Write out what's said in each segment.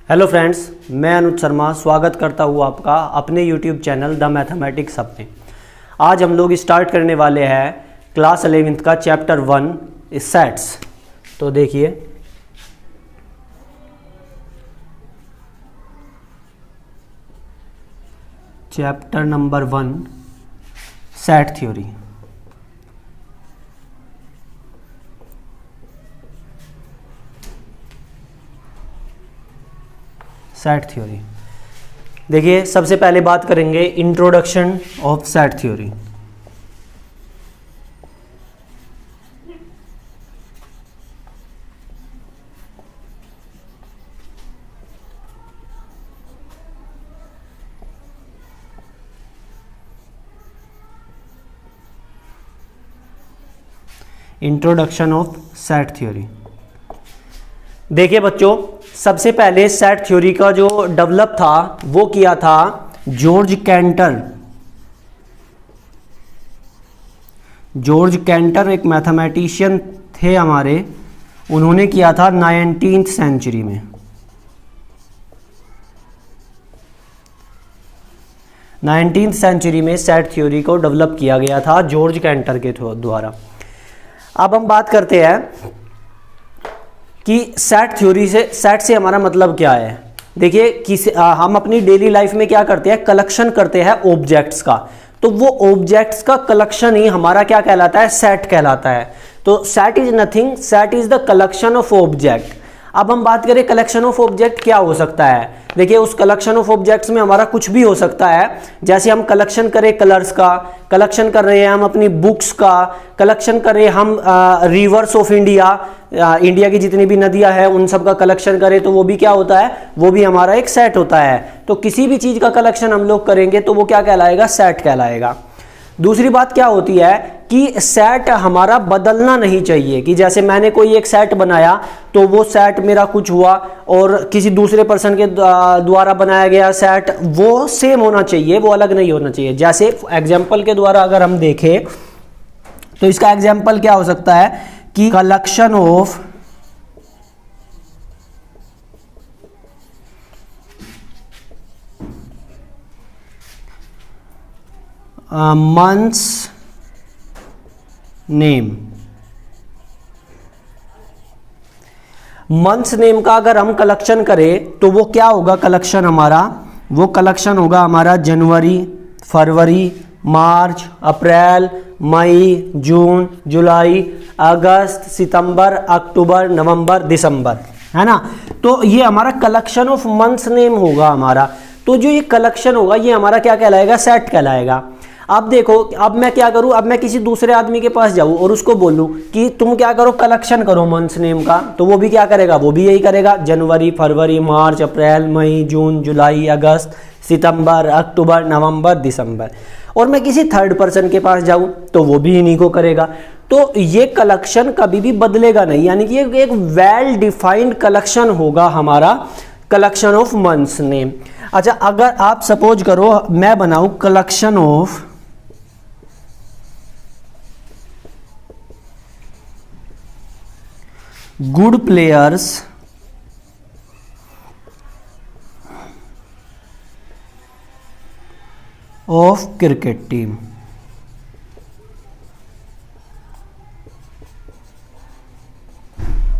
Hello friends, मैं अनुज शर्मा स्वागत करता हूँ आपका अपने YouTube channel the mathematics hub में। आज हम लोग स्टार्ट करने वाले हैं क्लास 11th का चैप्टर 1 सेट्स। तो देखिए, chapter number 1 set theory. Set theory देखिए, सबसे पहले बात करेंगे introduction of set theory. Introduction of set theory. देखिए बच्चों, सबसे पहले सेट थ्योरी का जो डेवलप था वो किया था जॉर्ज कैंटर। जॉर्ज कैंटर एक मैथमेटिशियन थे हमारे, उन्होंने किया था 19th सेंचुरी में। 19th सेंचुरी में सेट थ्योरी को डेवलप किया गया था जॉर्ज कैंटर के द्वारा। अब हम बात करते हैं कि सेट से हमारा मतलब क्या है। देखिए, हम अपनी डेली लाइफ में क्या करते हैं, कलेक्शन करते हैं ऑब्जेक्ट्स का। तो वो ऑब्जेक्ट्स का कलेक्शन ही हमारा क्या कहलाता है, सेट कहलाता है। तो set is nothing, set is the collection of object. अब हम बात करें कलेक्शन ऑफ ऑब्जेक्ट क्या हो सकता है। देखिए, उस कलेक्शन ऑफ ऑब्जेक्ट्स में हमारा कुछ भी हो सकता है। जैसे हम कलेक्शन करें कलर्स का, कलेक्शन कर रहे हैं हम अपनी बुक्स का, कलेक्शन करें हम रिवर्स ऑफ इंडिया, इंडिया की जितनी भी नदियां हैं उन सब का कलेक्शन करें, तो वो भी क्या होता है, वो भी हमारा एक सेट होता है। तो किसी भी चीज का कलेक्शन हम लोग करेंगे तो वो क्या कहलाएगा, सेट कहलाएगा। दूसरी बात क्या होती है कि सेट हमारा बदलना नहीं चाहिए। कि जैसे मैंने कोई एक सेट बनाया तो वो सेट मेरा कुछ हुआ और किसी दूसरे पर्सन के द्वारा बनाया गया सेट वो सेम होना चाहिए, वो अलग नहीं होना चाहिए। जैसे एग्जांपल के द्वारा अगर हम देखें तो इसका एग्जांपल क्या हो सकता है कि collection of months name. Months name का अगर हम कलेक्शन करें तो वो क्या होगा, कलेक्शन हमारा, वो कलेक्शन होगा हमारा जनवरी, फरवरी, मार्च, अप्रैल, मई, जून, जुलाई, अगस्त, सितंबर, अक्टूबर, नवंबर, दिसंबर, है ना। तो ये हमारा कलेक्शन ऑफ मंथ्स नेम होगा हमारा। तो जो ये कलेक्शन होगा ये हमारा क्या कहलाएगा, सेट कहलाएगा। अब देखो, अब मैं क्या करूं, अब मैं किसी दूसरे आदमी के पास जाऊं और उसको बोलूं कि तुम क्या करो, कलेक्शन करो मंथ्स नेम का, तो वो भी क्या करेगा, वो भी यही करेगा, जनवरी, फरवरी, मार्च, अप्रैल, मई, जून, जुलाई, अगस्त, सितंबर, अक्टूबर, नवंबर, दिसंबर। और मैं किसी थर्ड पर्सन के पास जाऊं तो वो भी इन्हीं को करेगा। तो ये कलेक्शन कभी भी बदलेगा नहीं, यानी कि एक वेल डिफाइंड कलेक्शन होगा हमारा, कलेक्शन ऑफ मंथ्स नेम। अच्छा, अगर आप सपोज करो मैं बनाऊं collection of good players of cricket team.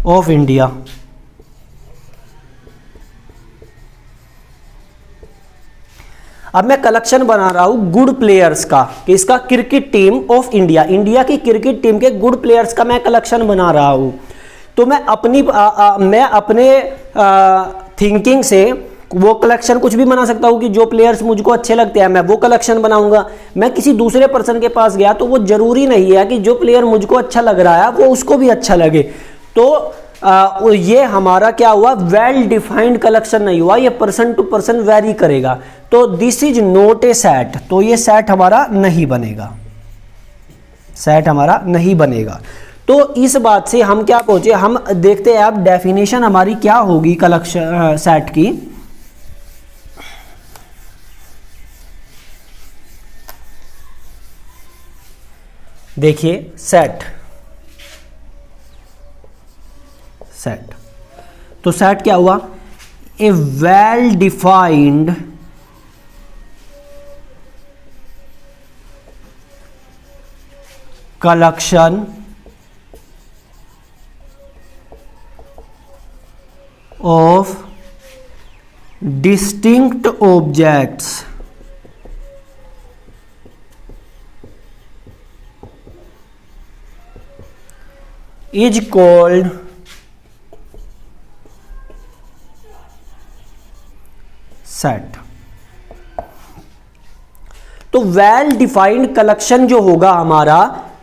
Of India. अब मैं कलेक्शन बना रहा हूं गुड प्लेयर्स का, किसका, cricket team of India, India की क्रिकेट टीम के गुड प्लेयर्स का मैं कलेक्शन बना रहा हूं। तो मैं अपने थिंकिंग से वो कलेक्शन कुछ भी बना सकता हूँ कि जो प्लेयर्स मुझको अच्छे लगते हैं मैं वो कलेक्शन बनाऊंगा। मैं किसी दूसरे पर्सन के पास गया तो वो जरूरी नहीं है कि जो प्लेयर मुझको अच्छा लग रहा है वो उसको भी अच्छा लगे। तो ये हमारा क्या हुआ, वेल डिफाइंड कलेक्शन नहीं हुआ, ये पर्सन टू पर्सन वेरी करेगा। तो this is not a set, तो ये सेट हमारा नहीं बनेगा, सेट हमारा नहीं बनेगा। तो इस बात से हम क्या पहुंचे, हम देखते हैं अब डेफिनेशन हमारी क्या होगी कलेक्शन सेट की। देखिए, सेट सेट तो सेट क्या हुआ, a well defined collection of distinct objects is called set। तो वेल डिफाइंड कलेक्शन जो होगा हमारा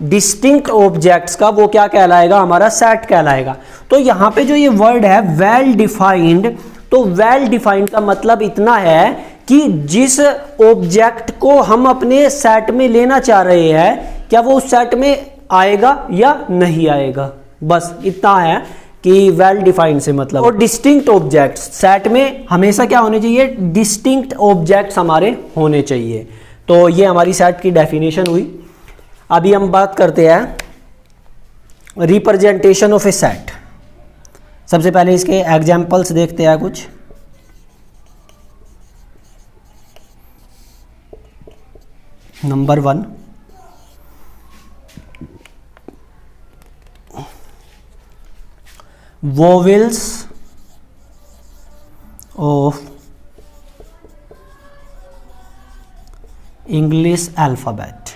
डिस्टिंक्ट ऑब्जेक्ट्स का, वो क्या कहलाएगा? हमारा सेट कहलाएगा। तो यहां पे जो ये वर्ड है वेल डिफाइंड, तो वेल डिफाइंड का मतलब इतना है कि जिस ऑब्जेक्ट को हम अपने सेट में लेना चाह रहे हैं, क्या वो उस सेट में आएगा या नहीं आएगा, बस इतना है कि वेल डिफाइंड से मतलब। और डिस्टिंक्ट ऑब्जेक्ट्स, सेट में हमेशा क्या होने चाहिए? डिस्टिंक्ट ऑब्जेक्ट्स हमारे होने चाहिए। तो ये हमारी सेट की डेफिनेशन हुई। अभी हम बात करते हैं रिप्रेजेंटेशन ऑफ ए सेट। सबसे पहले इसके एग्जाम्पल्स देखते हैं कुछ। Number 1, vowels of English alphabet।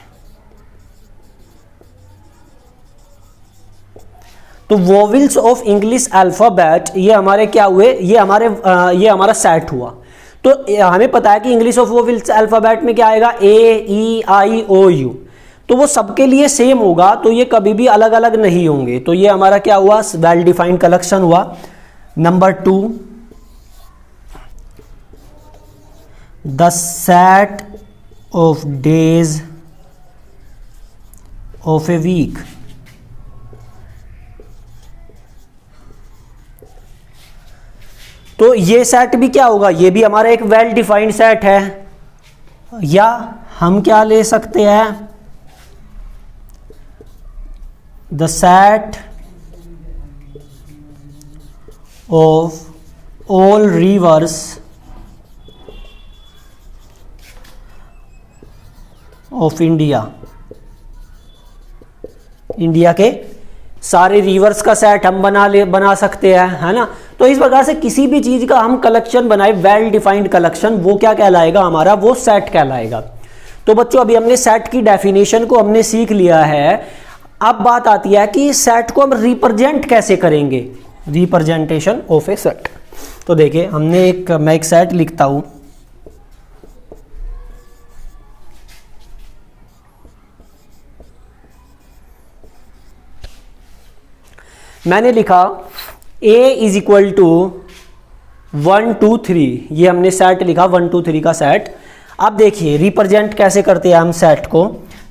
तो वोवेल्स ऑफ इंग्लिश अल्फाबेट ये हमारे क्या हुए? ये हमारा सेट हुआ। तो हमें पता है कि इंग्लिश ऑफ वोवेल्स अल्फाबेट में क्या आएगा? ए, ई, आई, ओ, यू। तो वो सबके लिए सेम होगा, तो ये कभी भी अलग अलग नहीं होंगे। तो ये हमारा क्या हुआ? वेल डिफाइंड कलेक्शन हुआ। Number 2, the set of days of a week. तो ये सेट भी क्या होगा? ये भी हमारा एक वेल डिफाइंड सेट है। या हम क्या ले सकते हैं? The set of all reverse of India. India के सारे रिवर्स का सेट हम बना सकते हैं, है ना। तो इस प्रकार से किसी भी चीज का हम कलेक्शन बनाए, वेल डिफाइंड कलेक्शन, वो क्या कहलाएगा? हमारा वो सेट कहलाएगा। तो बच्चों अभी हमने सेट की डेफिनेशन को हमने सीख लिया है। अब बात आती है कि सेट को हम रिप्रेजेंट कैसे करेंगे, रिप्रेजेंटेशन ऑफ ए सेट। तो देखिए मैं एक सेट लिखता हूं। मैंने लिखा A इज इक्वल टू 1 2 3। ये हमने सेट लिखा 1 2 3 का सेट। अब देखिए रिप्रेजेंट कैसे करते हैं हम सेट को।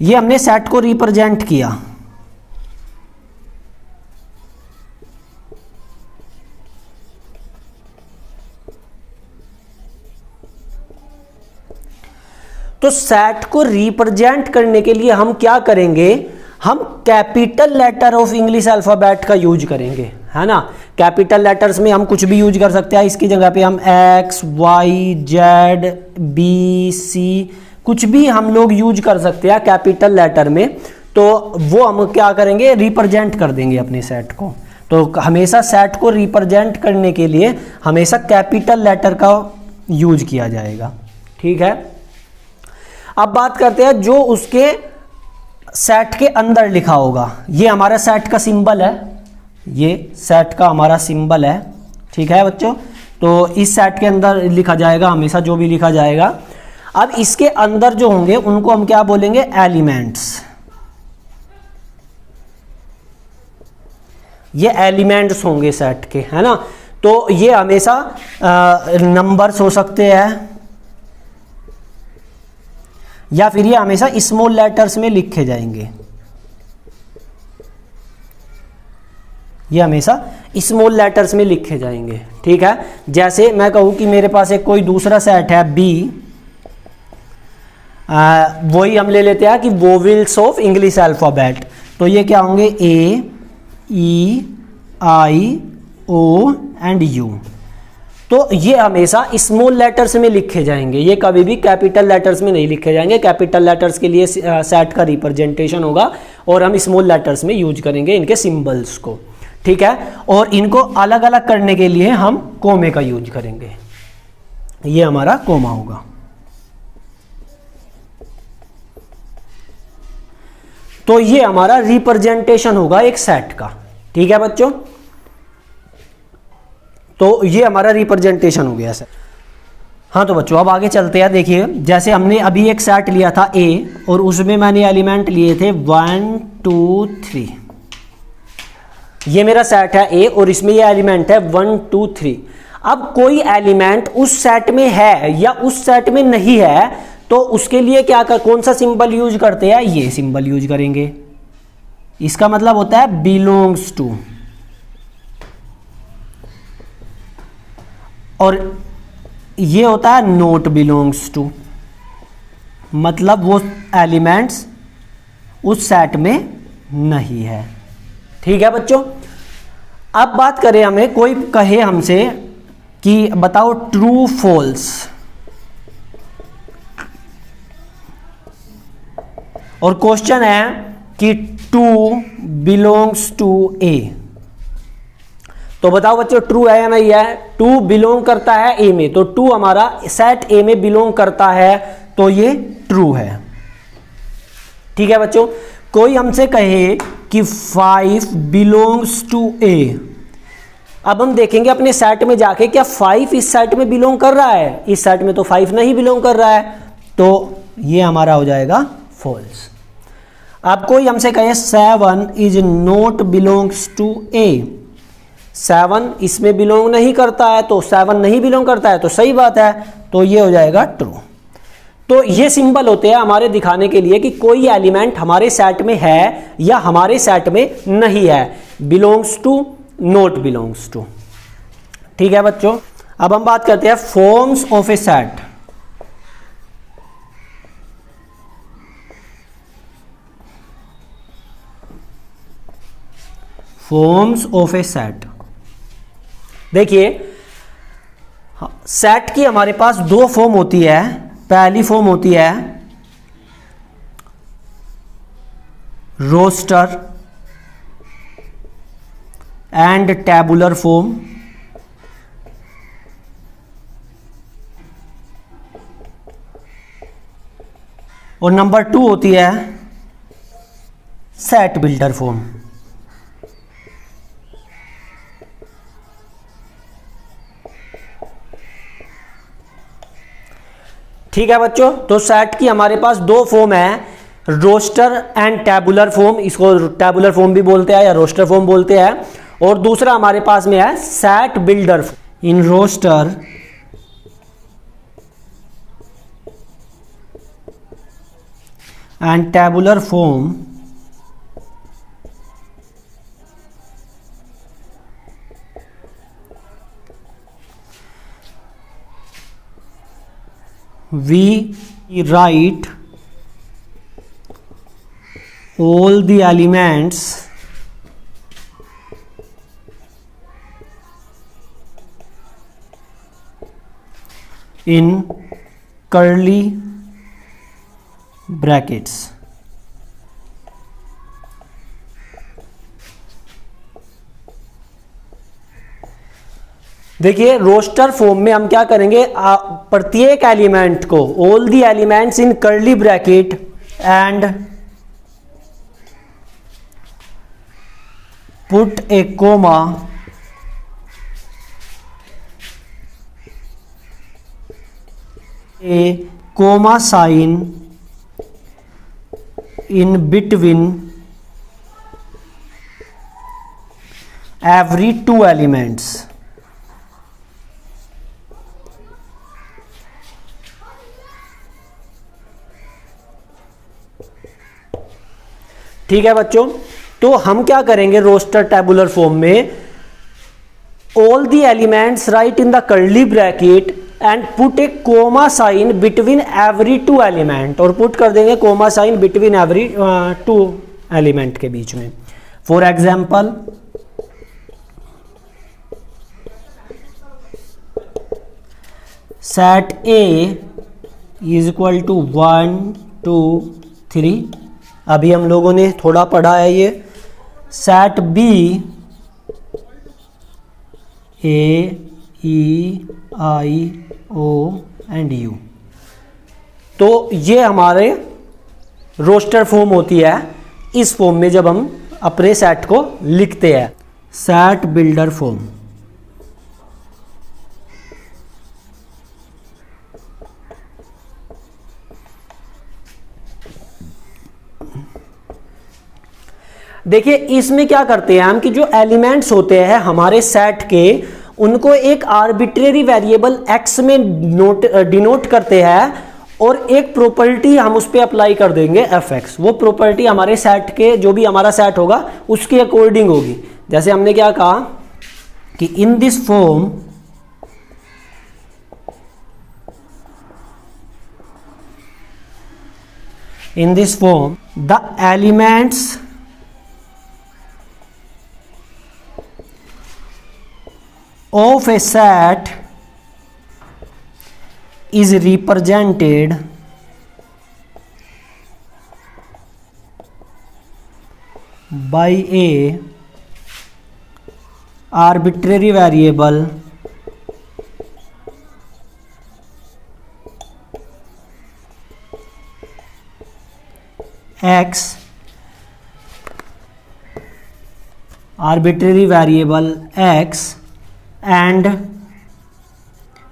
ये हमने सेट को रिप्रेजेंट किया। तो सेट को रिप्रेजेंट करने के लिए हम क्या करेंगे? हम capital letter of English alphabet का यूज करेंगे, है ना। कैपिटल लेटर्स में हम कुछ भी यूज कर सकते हैं। इसकी जगह पे हम एक्स, वाई, जेड, बी, सी कुछ भी हम लोग यूज कर सकते हैं कैपिटल लेटर में। तो वो हम क्या करेंगे? रिप्रेजेंट कर देंगे अपने सेट को। तो हमेशा सेट को रिप्रेजेंट करने के लिए हमेशा कैपिटल लेटर का यूज किया जाएगा, ठीक है। अब बात करते हैं जो उसके सेट के अंदर लिखा होगा। ये हमारा सेट का सिंबल है, ये सेट का हमारा सिंबल है, ठीक है बच्चों। तो इस सेट के अंदर लिखा जाएगा हमेशा जो भी लिखा जाएगा। अब इसके अंदर जो होंगे उनको हम क्या बोलेंगे? एलिमेंट्स। ये एलिमेंट्स होंगे सेट के, है ना। तो ये हमेशा नंबर्स हो सकते हैं या फिर ये हमेशा स्मॉल लेटर्स में लिखे जाएंगे। ये हमेशा स्मॉल लेटर्स में लिखे जाएंगे, ठीक है। जैसे मैं कहूं कि मेरे पास एक कोई दूसरा सेट है बी, वही हम ले लेते हैं कि वोवेल्स ऑफ इंग्लिश अल्फाबेट। तो ये क्या होंगे? ए, E, I, O and U. तो ये हमेशा स्मॉल लेटर्स में लिखे जाएंगे, ये कभी भी कैपिटल लेटर्स में नहीं लिखे जाएंगे। कैपिटल लेटर्स के लिए सेट का रिप्रेजेंटेशन होगा और हम स्मॉल लेटर्स में यूज करेंगे इनके सिंबल्स को, ठीक है। और इनको अलग अलग करने के लिए हम कोमे का यूज करेंगे, ये हमारा कोमा होगा। तो ये हमारा रिप्रेजेंटेशन होगा एक सेट का, ठीक है बच्चों। तो ये हमारा रिप्रेजेंटेशन हो गया सर। हाँ तो बच्चों अब आगे चलते हैं। देखिए जैसे हमने अभी एक सेट लिया था ए और उसमें मैंने एलिमेंट लिए थे 1 2 3। ये मेरा सेट है ए और इसमें ये एलिमेंट है 1 2 3। अब कोई एलिमेंट उस सेट में है या उस सेट में नहीं है तो उसके लिए क्या कौन सा सिंबल यूज करते हैं, ये सिंबल यूज करेंगे। इसका मतलब होता है बिलोंग्स टू, और ये होता है नॉट बिलोंग्स टू, मतलब वो एलिमेंट्स उस सेट में नहीं है, ठीक है बच्चों। अब बात करें, हमें कोई कहे हमसे कि बताओ ट्रू फॉल्स, और क्वेश्चन है कि 2 बिलोंग्स टू ए, तो बताओ बच्चों ट्रू है या नहीं है। 2 बिलोंग करता है ए में, तो 2 हमारा सेट ए में बिलोंग करता है तो ये ट्रू है, ठीक है बच्चों। कोई हमसे कहे कि 5 बिलोंग्स टू ए, अब हम देखेंगे अपने सेट में जाके क्या 5 इस सेट में बिलोंग कर रहा है, इस सेट में तो 5 नहीं बिलोंग कर रहा है, तो ये हमारा हो जाएगा फॉल्स। अब कोई हमसे कहे 7 इज नॉट बिलोंग्स टू ए, 7 इसमें बिलोंग नहीं करता है, तो 7 नहीं बिलोंग करता है तो सही बात है, तो ये हो जाएगा ट्रू। तो ये सिंबल होते हैं हमारे दिखाने के लिए कि कोई एलिमेंट हमारे सेट में है या हमारे सेट में नहीं है, belongs to not belongs to, ठीक है बच्चों। अब हम बात करते हैं forms of a set. Forms of a set, देखिए सेट की हमारे पास 2 फॉर्म होती है। पहली फॉर्म होती है रोस्टर एंड टैबुलर फॉर्म, और नंबर 2 होती है सेट बिल्डर फॉर्म। ठीक है बच्चों, तो सेट की हमारे पास 2 फॉर्म है, रोस्टर एंड टैबुलर फॉर्म, इसको टैबुलर फॉर्म भी बोलते हैं या रोस्टर फॉर्म बोलते हैं, और दूसरा हमारे पास में है set builder. In roster and tabular form we write all the elements in curly brackets. देखिए रोस्टर फॉर्म में हम क्या करेंगे, प्रत्येक एलिमेंट को, all the elements in curly bracket and put a comma sign in between every 2 elements. ठीक है बच्चों, तो हम क्या करेंगे रोस्टर टेबुलर फॉर्म में, all the elements write in the curly bracket and put a comma sign between every 2 element, और put कर देंगे comma sign between every 2 element के बीच में। For example set A is equal to 1 2 3। अभी हम लोगों ने थोड़ा पढ़ा है ये। Set B A E I O and U. तो ये हमारे रोस्टर फॉर्म होती है। इस फॉर्म में जब हम अपने सेट को लिखते हैं, सेट बिल्डर फॉर्म। देखिए इसमें क्या करते हैं हम कि जो एलिमेंट्स होते हैं हमारे सेट के, उनको एक आर्बिट्रेरी वेरिएबल x में डिनोट करते हैं और एक प्रॉपर्टी हम उस पर अप्लाई कर देंगे fx। वो प्रॉपर्टी हमारे सेट के, जो भी हमारा सेट होगा उसके अकॉर्डिंग होगी। जैसे हमने क्या कहा कि in this form the elements of a set is represented by a arbitrary variable x, and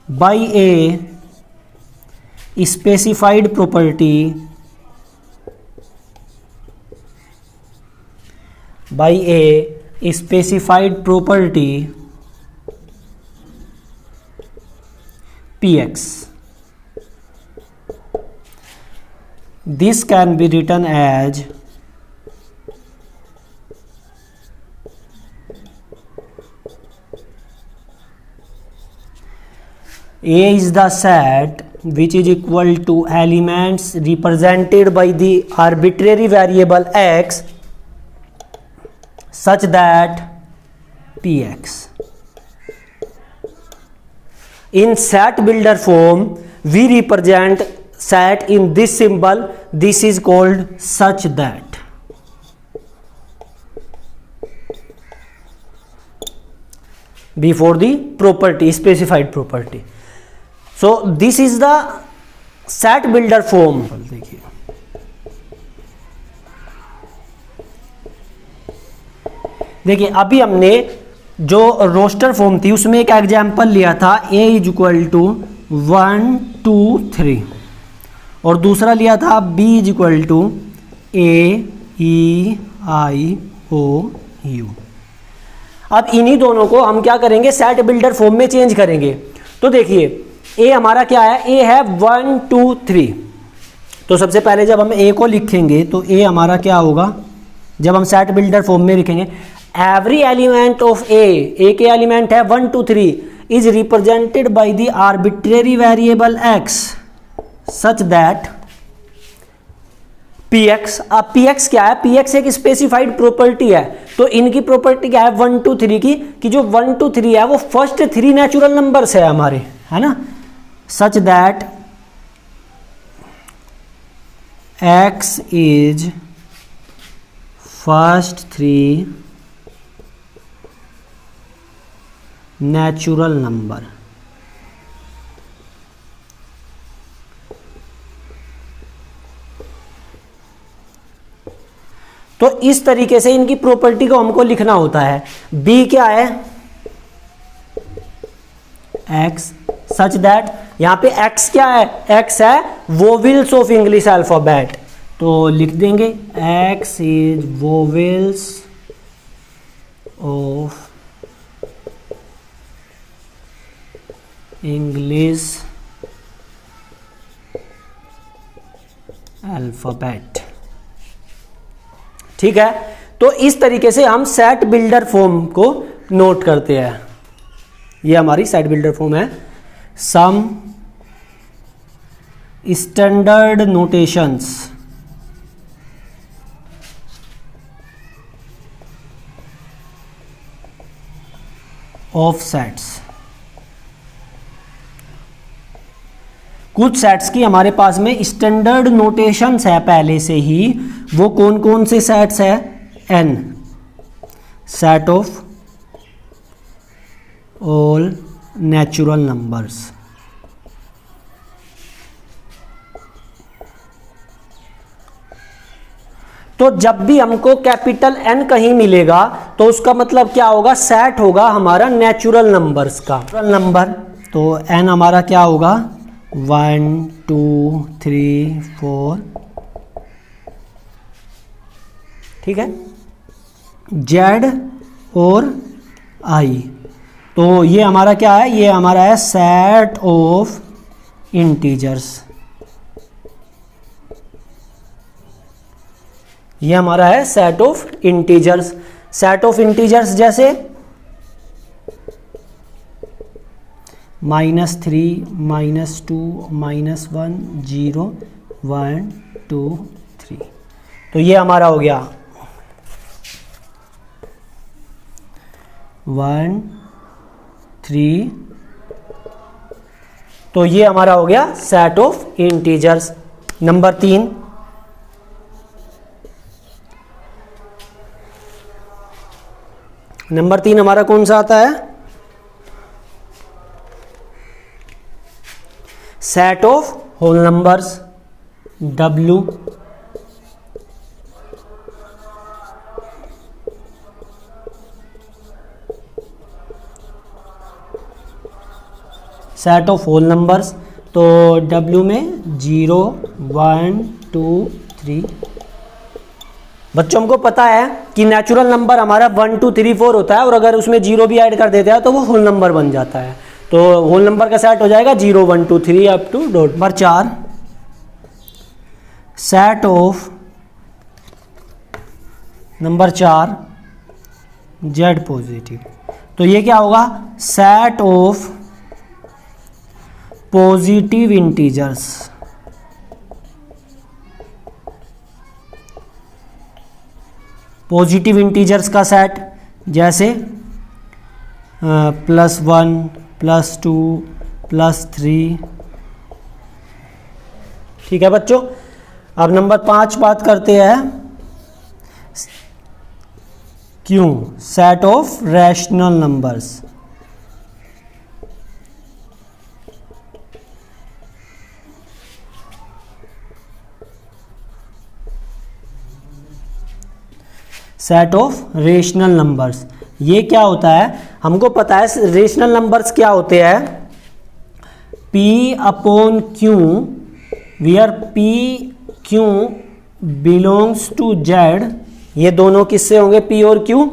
by a specified property px. This can be written as A is the set which is equal to elements represented by the arbitrary variable x such that px. In set builder form we represent set in this symbol. This is called such that. Before the property, specified property. So this is the set builder form. देखिए अभी हमने जो roster form थी उसमें एक example लिया था a is equal to 1 2 3 और दूसरा लिया था b is equal to a e i o u। अब इन्हीं दोनों को हम क्या करेंगे, सेट बिल्डर फॉर्म में चेंज करेंगे। तो देखिए ए हमारा क्या है, ए है 1 2 3। तो सबसे पहले जब हम ए को लिखेंगे तो ए हमारा क्या होगा, जब हम सेट बिल्डर फॉर्म में लिखेंगे एवरी एलिमेंट ऑफ ए के एलिमेंट है 1 2 3 is represented by the arbitrary variable x such that px। अब px क्या है, px एक स्पेसिफाइड प्रॉपर्टी है। तो इनकी प्रॉपर्टी क्या है 1 2 3 की, कि जो 1 2 3 है वो फर्स्ट 3 नेचुरल नंबर्स है हमारे, है ना। Such that x is first 3 natural number. तो इस तरीके से इनकी प्रॉपर्टी को हमको लिखना होता है। b क्या है, x सच दैट, यहां पे x क्या है, x है वोवेल्स ऑफ इंग्लिश अल्फाबेट। तो लिख देंगे x is vowels of English alphabet. ठीक है, तो इस तरीके से हम सेट बिल्डर फॉर्म को नोट करते हैं। ये हमारी सेट बिल्डर फॉर्म है। Some standard notations of sets. कुछ सेट्स की हमारे पास में स्टैंडर्ड नोटेशंस है पहले से ही। वो कौन कौन से सेट्स है? N, set of all natural numbers. तो जब भी हमको कैपिटल एन कहीं मिलेगा तो उसका मतलब क्या होगा? सेट होगा हमारा नेचुरल नंबर्स का। नेचुरल नंबर तो एन हमारा क्या होगा? 1 2 3 4, ठीक है। जेड और आई, तो ये हमारा क्या है? ये हमारा है सेट ऑफ इंटीजर्स। ये हमारा है set of integers. Set of integers जैसे -3 -2 -1 0 1 2 3, तो ये हमारा हो गया 1 3, तो ये हमारा हो गया set of integers. Number 3, number 3 हमारा कौन सा आता है? Set of whole numbers, W। Set of whole numbers, तो W में 0 1 2 3। बच्चों हमको पता है कि नेचुरल नंबर हमारा 1 2 3 4 होता है, और अगर उसमें 0 भी ऐड कर देते हैं तो वो होल नंबर बन जाता है। तो होल नंबर का सेट हो जाएगा 0 1 2 3 up to dot. Number 4, set of number 4 Z positive, तो ये क्या होगा? Set of positive integers. Positive integers का सेट जैसे +1 +2 +3, ठीक है बच्चों। अब नंबर 5 बात करते हैं क्यों? Set of rational numbers. Set of rational numbers, ये क्या होता है? हमको पता है रेशनल नंबर्स क्या होते हैं। P/Q, where PQ belongs to Z। ये दोनों किससे होंगे? P और Q।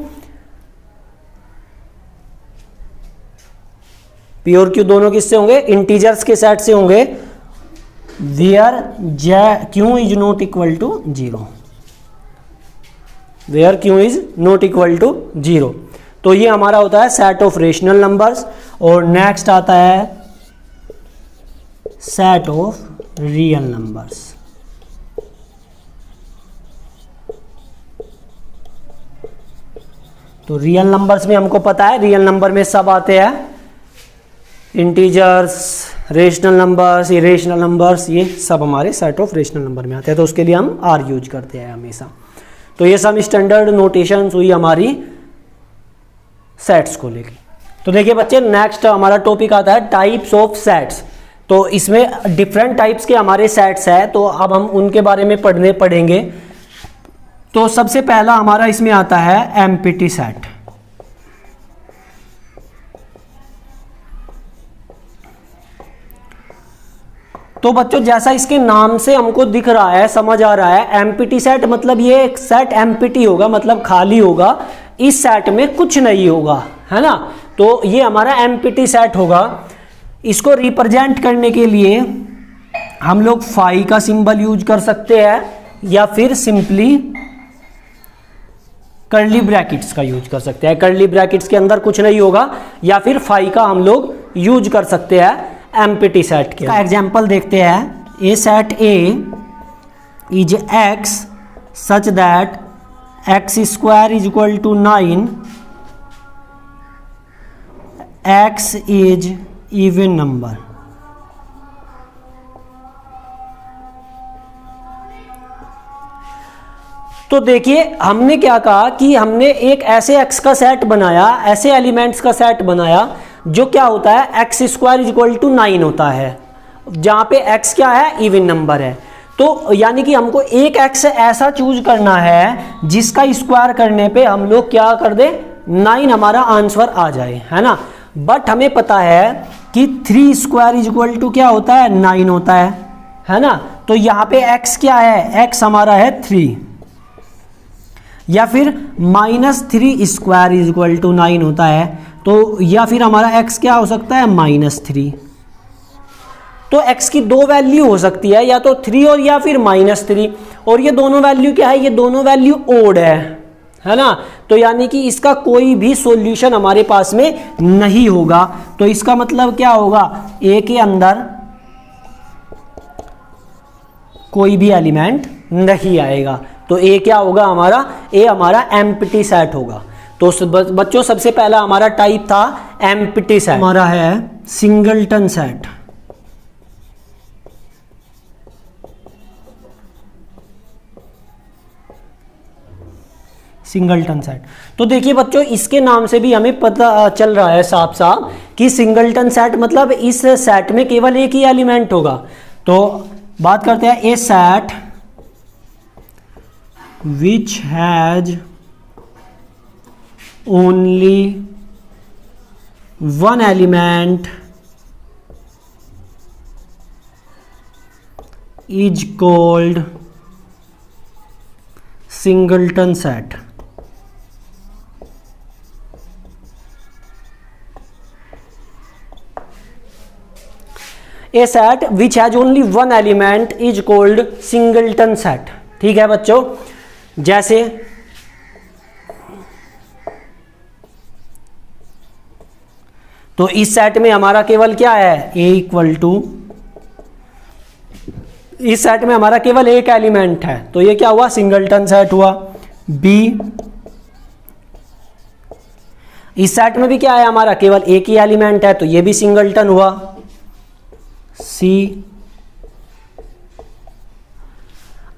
P और Q दोनों किससे होंगे? इंटीजर्स के सेट से होंगे। Where Q is not equal to 0, where Q is not equal to 0। तो ये हमारा होता है सेट ऑफ रेशनल नंबर्स। और नेक्स्ट आता है सेट ऑफ रियल नंबर्स। तो रियल नंबर्स में हमको पता है, रियल नंबर में सब आते हैं, integers, rational numbers, irrational numbers, ये सब हमारे सेट ऑफ रेशनल नंबर में आते हैं। तो उसके लिए हम R यूज करते हैं हमेशा। तो ये सब स्टैंडर्ड नोटेशंस हुई हमारी सेट्स को लेके। तो देखिए बच्चे, नेक्स्ट हमारा टॉपिक आता है टाइप्स ऑफ सेट्स। तो इसमें डिफरेंट टाइप्स के हमारे सेट्स हैं, तो अब हम उनके बारे में पढ़ेंगे। तो सबसे पहला हमारा इसमें आता है एम्प्टी सेट। तो बच्चों जैसा इसके नाम से हमको दिख रहा है, समझ आ रहा है, एम्प्टी सेट मतलब ये एक सेट एम्प्टी होगा, मतलब खाली होगा, इस सेट में कुछ नहीं होगा, है ना। तो ये हमारा एम्प्टी सेट होगा। इसको रिप्रेजेंट करने के लिए हम लोग फाई का सिंबल यूज कर सकते हैं, या फिर सिंपली कर्ली ब्रैकेट्स का यूज कर सकते हैं। कर्ली ब्रैकेट्स के अंदर कुछ नहीं होगा, या फिर फाई का हम लोग यूज कर सकते हैं एम्प्टी सेट के। एग्जाम्पल देखते हैं। A set A is x such that x² is equal to 9, x is even number. तो देखिए हमने क्या कहा कि हमने एक ऐसे एक्स का सेट बनाया, ऐसे एलिमेंट्स का सेट बनाया जो क्या होता है, एक्स स्क्वायर इक्वल टू 9 होता है, जहां पे एक्स क्या है, इवन नंबर है। तो यानी कि हमको एक एक्स ऐसा चूज करना है जिसका स्क्वायर करने पे हम लोग क्या कर दे, 9 हमारा आंसर आ जाए, है ना। बट हमें पता है कि 3 स्क्वायर इक्वल टू क्या होता है, 9 होता है ना। तो यहाँ पे x क्या है, x हमारा है 3, या फिर -3 स्क्वायर इज इक्वल टू 9 होता है। तो या फिर हमारा x क्या हो सकता है, -3। तो x की दो वैल्यू हो सकती है, या तो 3 और या फिर -3, और ये दोनों वैल्यू क्या है, ये दोनों वैल्यू ओड है ना। तो यानी कि इसका कोई भी सॉल्यूशन हमारे पास में नहीं होगा। तो इसका मतलब क्या होगा, a के अंदर कोई भी एलिमेंट नहीं आएगा। तो ए क्या होगा हमारा, ए हमारा एम्प्टी सेट होगा। तो बच्चों सबसे पहला हमारा टाइप था एम्प्टी सेट, हमारा है सिंगलटन सेट। Singleton set. तो देखिए बच्चों इसके नाम से भी हमें पता चल रहा है साफ साफ कि सिंगलटन सेट मतलब इस सेट में केवल एक ही एलिमेंट होगा। तो बात करते हैं a set which has only one element is called singleton set। A set which has only one element is called singleton set। ठीक है बच्चों, जैसे तो इस सेट में हमारा केवल क्या है, a इक्वल टू, इस सेट में हमारा केवल एक एलिमेंट है, तो ये क्या हुआ, सिंगलटन सेट हुआ। b, इस सेट में भी क्या है हमारा, केवल एक ही एलिमेंट है, तो ये भी सिंगलटन हुआ। c,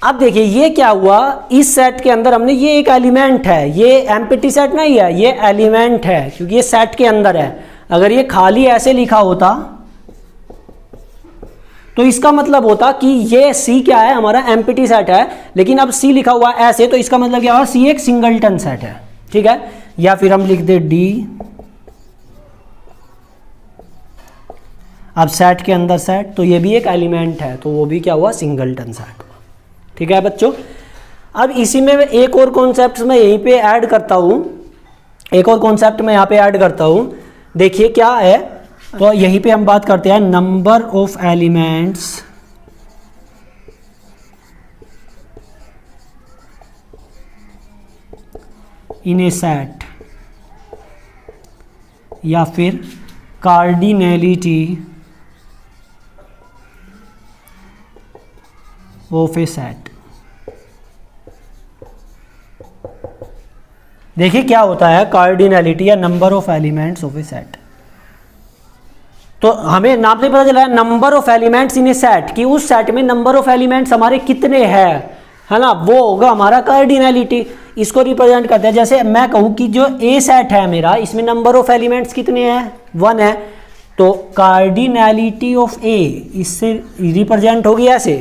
अब देखिए ये क्या हुआ, इस सेट के अंदर हमने ये एक एलिमेंट है, ये एम्प्टी सेट नहीं है, ये एलिमेंट है क्योंकि ये सेट के अंदर है। अगर ये खाली ऐसे लिखा होता तो इसका मतलब होता कि ये C क्या है, हमारा एम्प्टी सेट है, लेकिन अब C लिखा हुआ ऐसे, तो इसका मतलब क्या हुआ, C एक सिंगलटन सेट है। ठीक है, या फिर हम लिख दे D, अब सेट के अंदर सेट, तो ये भी एक एलिमेंट है, तो वो भी क्या हुआ, सिंगलटन सेट। ठीक है बच्चों, अब इसी में एक और कॉन्सेप्ट मैं यहीं पे ऐड करता हूं, एक और कॉन्सेप्ट मैं यहाँ पे ऐड करता हूं। देखिए क्या है, तो यहीं पे हम बात करते हैं number of elements in A set, या फिर कार्डिनैलिटी ऑफ ए सेट। देखिए क्या होता है कार्डिनैलिटी या number of elements of a set. तो हमें नाम से पता चला है number of elements in A set, कि उस सेट में नंबर ऑफ एलिमेंट्स हमारे कितने हैं, है ना, वो होगा हमारा कार्डिनैलिटी। इसको रिप्रेजेंट करते हैं, जैसे मैं कहूँ कि जो ए सेट है मेरा, इसमें नंबर ऑफ एलिमेंट्स कितने हैं, 1 है, तो कार्डिनैलिटी ऑफ ए इससे रिप्रेजेंट होगी ऐसे,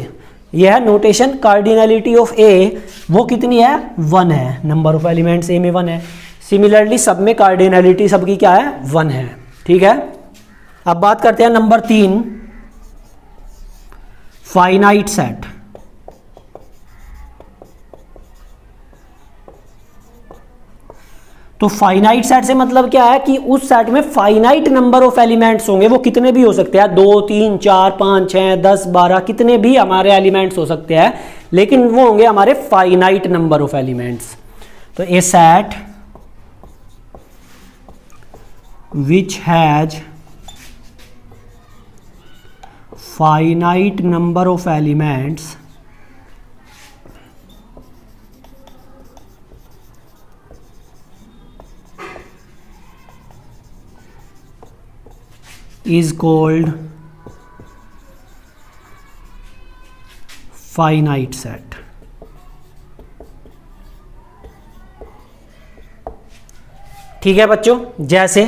यह है नोटेशन, कार्डिनैलिटी ऑफ ए वो कितनी है, 1 है, नंबर ऑफ एलिमेंट्स ए में 1 है। सिमिलरली सब में कार्डिनैलिटी सबकी क्या है, 1 है। ठीक है, अब बात करते हैं नंबर 3, फाइनाइट सेट। तो फाइनाइट सेट से मतलब क्या है कि उस सेट में फाइनाइट नंबर ऑफ एलिमेंट्स होंगे, वो कितने भी हो सकते हैं, 2 3 4 5 6 10 12 कितने भी हमारे एलिमेंट्स हो सकते हैं, लेकिन वो होंगे हमारे फाइनाइट नंबर ऑफ एलिमेंट्स। तो a set which has finite number of elements is called finite set। ठीक है बच्चों, जैसे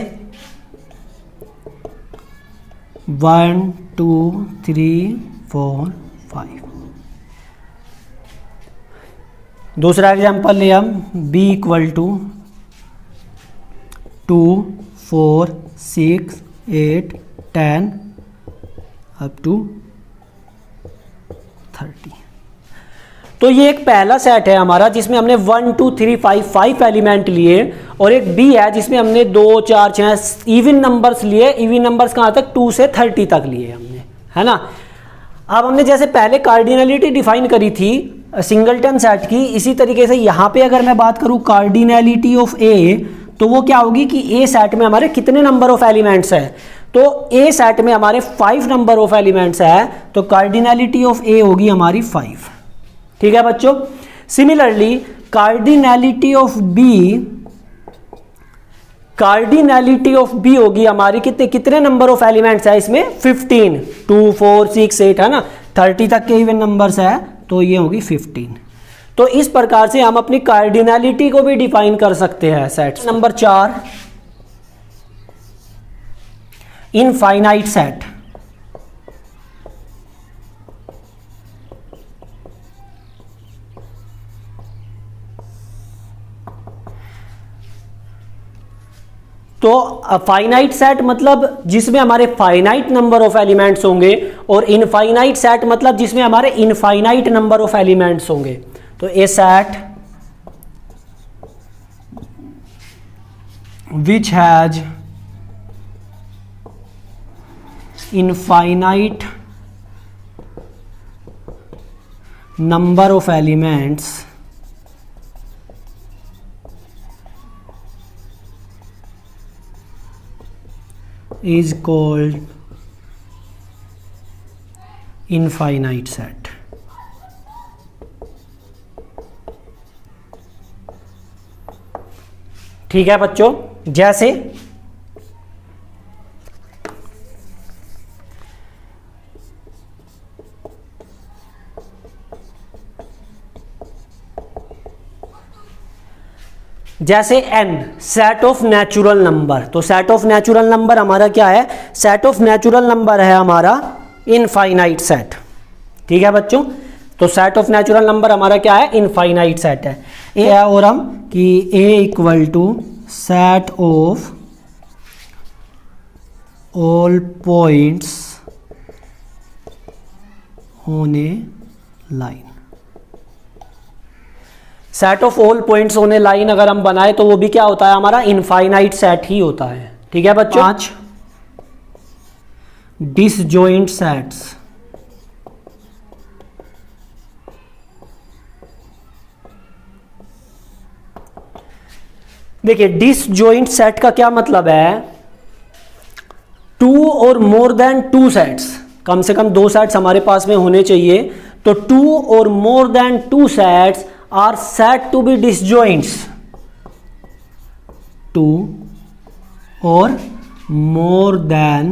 1 2 3 4 5। दूसरा एग्जाम्पल ले हम, b equal to 2 4 6 8 10 up to 30। तो ये एक पहला सेट है हमारा जिसमें हमने 1 2 3 5 एलिमेंट लिए, और एक बी है जिसमें हमने 2 4 6 इवन नंबर्स लिए। इवन नंबर्स कहाँ तक? 2 से 30 तक लिए हमने, है ना। अब हमने जैसे पहले कार्डिनलिटी डिफाइन करी थी सिंगलटन सेट की, इसी तरीके से यहाँ पे अगर मैं बात करूँ कार्डिनलिटी ऑफ ए, तो वो क्या होगी कि ए सेट में हमारे कितने नंबर ऑफ एलिमेंट्स है? तो ए सेट में हमारे 5 नंबर ऑफ एलिमेंट्स है, तो कार्डिनलिटी ऑफ ए होगी हमारी 5। ठीक है बच्चों। सिमिलरली कार्डिनलिटी ऑफ बी होगी हमारी कितने नंबर ऑफ एलिमेंट्स है इसमें? 15। 2 4 6 8 है ना, 30 तक के इवन नंबर्स है, तो ये होगी 15। तो इस प्रकार से हम अपनी कार्डिनलिटी को भी डिफाइन कर सकते हैं सेट। Number 4, infinite set. तो फाइनाइट सेट मतलब जिसमें हमारे फाइनाइट नंबर ऑफ एलिमेंट्स होंगे, और इनफाइनाइट सेट मतलब जिसमें हमारे इनफाइनाइट नंबर ऑफ एलिमेंट्स होंगे। तो a set which has infinite number of elements is called infinite set। ठीक है बच्चों, जैसे n set of natural number. तो सेट ऑफ नेचुरल नंबर हमारा क्या है? सेट ऑफ नेचुरल नंबर है हमारा इनफाइनाइट सेट। ठीक है बच्चों, तो सेट ऑफ नेचुरल नंबर हमारा क्या है? इनफाइनाइट सेट है। ए है और हम कि A equal to set of all points on a line. Set of all points on a line अगर हम बनाए तो वो भी क्या होता है? हमारा इनफाइनाइट सेट ही होता है। ठीक है बच्चों। 5 डिसजॉइंट सेट्स। देखिए डिसजॉइंट सेट का क्या मतलब है? 2 और मोर देन 2 सेट्स, कम से कम 2 सेट्स हमारे पास में होने चाहिए। तो 2 और more than 2 sets are said to be disjoints। 2 or more than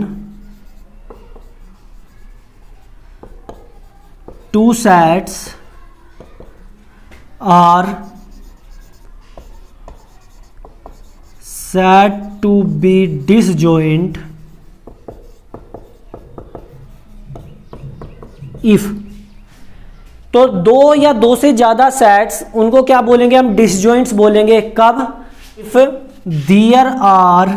2 sets are said to be disjoint if। तो 2 या 2 से ज्यादा सेट्स, उनको क्या बोलेंगे हम? डिसजॉइंट्स बोलेंगे। कब? If there are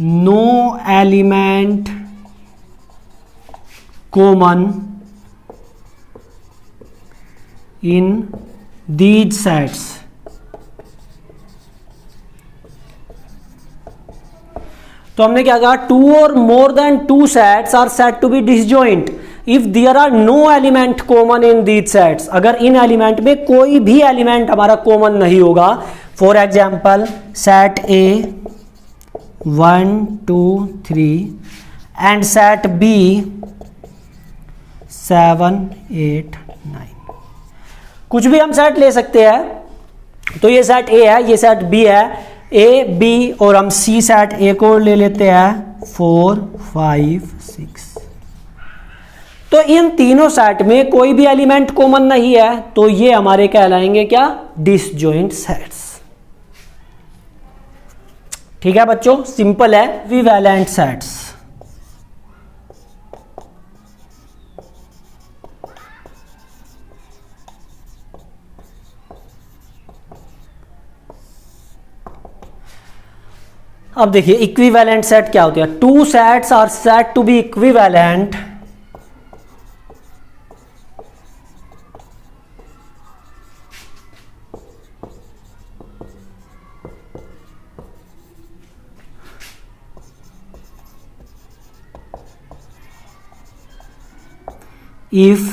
no element common in these sets. तो हमने क्या कहा? 2 और more than 2 sets are set to be disjoint if there are no element common in these sets. अगर इन एलिमेंट में कोई भी एलिमेंट हमारा कॉमन नहीं होगा। For example set A 1 2 3 and set B 7 8 9। कुछ भी हम सेट ले सकते हैं। तो ये सेट ए है, ये सेट बी है, ए बी, और हम सी सेट ए को ले लेते हैं 4 5 6। तो इन तीनों सेट में कोई भी एलिमेंट कॉमन नहीं है, तो ये हमारे कहलाएंगे क्या, डिसजॉइंट सेट्स। ठीक है बच्चों, सिंपल है। इक्विवेलेंट सेट्स, अब देखिए इक्विवेलेंट सेट क्या होते हैं। Two sets are set to be equivalent if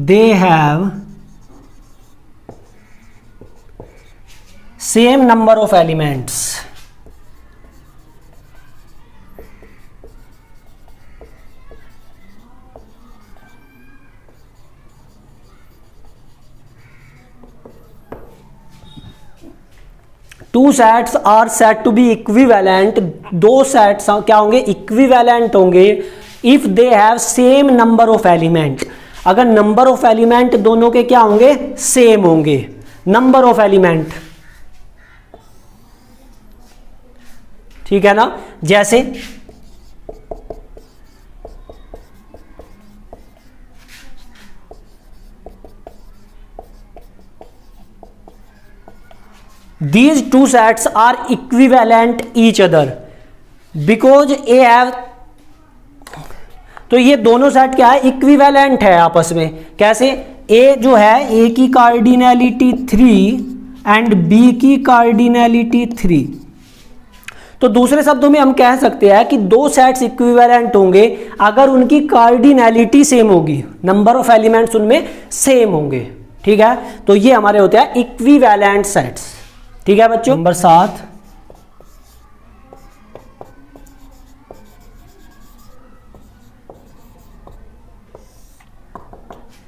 they have same number of elements. Two sets are set to be equivalent, दो सेट्स क्या होंगे, इक्विवेलेंट होंगे if they have same number of element, अगर number of element दोनों के क्या होंगे, same होंगे, नंबर ऑफ एलिमेंट। ठीक है ना, जैसे these two sets are equivalent each other because A have, तो ये दोनों सेट क्या है, इक्विवेलेंट है आपस में। कैसे, A जो है A की कार्डिनैलिटी 3 एंड B की कार्डिनैलिटी 3। तो दूसरे शब्दों में हम कह सकते हैं कि दो सेट्स इक्विवेलेंट होंगे अगर उनकी कार्डिनैलिटी सेम होगी, नंबर ऑफ एलिमेंट्स उनमें सेम होंगे। ठीक है, तो ये हमारे होते हैं इक्विवेलेंट सेट्स। ठीक है बच्चों, नंबर 7,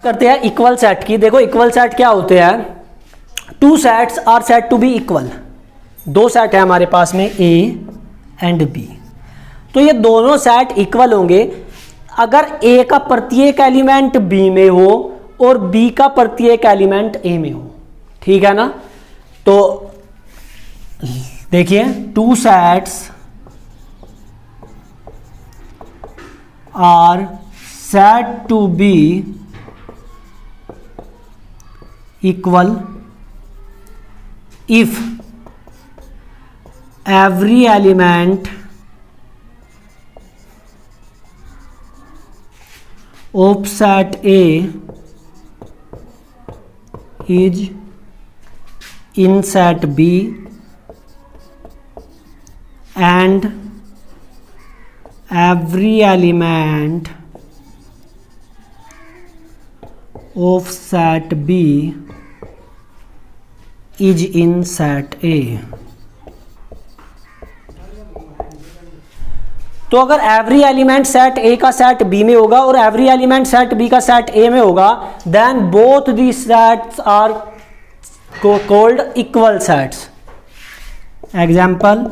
करते हैं इक्वल सेट की। देखो इक्वल सेट क्या होते हैं, two sets are set to be equal, दो सेट है हमारे पास में A एंड B, तो ये दोनों सेट इक्वल होंगे अगर A का प्रत्येक एलिमेंट B में हो और B का प्रत्येक एलिमेंट A में हो। ठीक है ना, तो देखिए two sets are set to be equal if every element of set A is in set B and every element of set B is in set A। तो अगर एवरी एलिमेंट सेट A का set B में होगा और every element set B का set A में होगा, then both the sets are called equal sets. Example,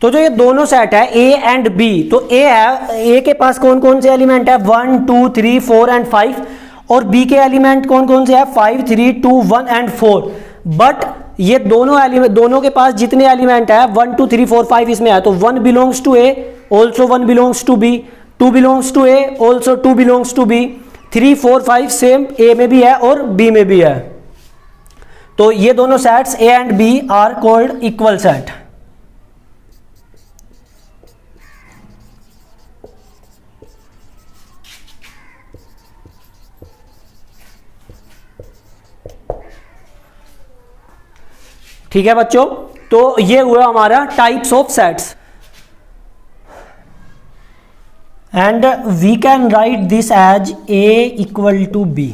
तो जो ये दोनों सेट है A एंड B, तो A है, A के पास कौन कौन से एलिमेंट है, 1 2 3 4 एंड 5, और B के एलिमेंट कौन कौन से है, 5 3 2 1 एंड 4। बट ये दोनों एलिमेंट, दोनों के पास जितने एलिमेंट है 1 2 3 4 5 इसमें है, तो 1 belongs to A, also 1 belongs to B, 2 belongs to A, also 2 belongs to B, 3 4 5 same A में भी है और B में भी है। तो ये दोनों sets A and B are called equal set. ठीक है बच्चों, तो ये हुआ हमारा types of sets, and we can write this as A equal to B।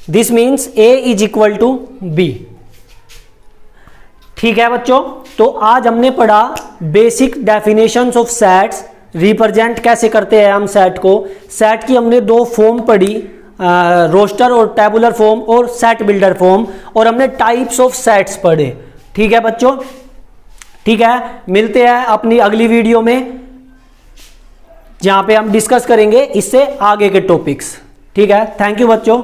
This means A is equal to B। ठीक है बच्चों, तो आज हमने पढ़ा basic definitions of sets, represent कैसे करते हैं हम सेट को। सेट की हमने दो फॉर्म पढ़ी, रोस्टर और टेबुलर फॉर्म और सेट बिल्डर फॉर्म, और हमने टाइप्स ऑफ सेट्स पढ़े। ठीक है बच्चों, ठीक है, मिलते हैं अपनी अगली वीडियो में जहां पे हम डिस्कस करेंगे इससे आगे के टॉपिक्स। ठीक है, थैंक यू बच्चों।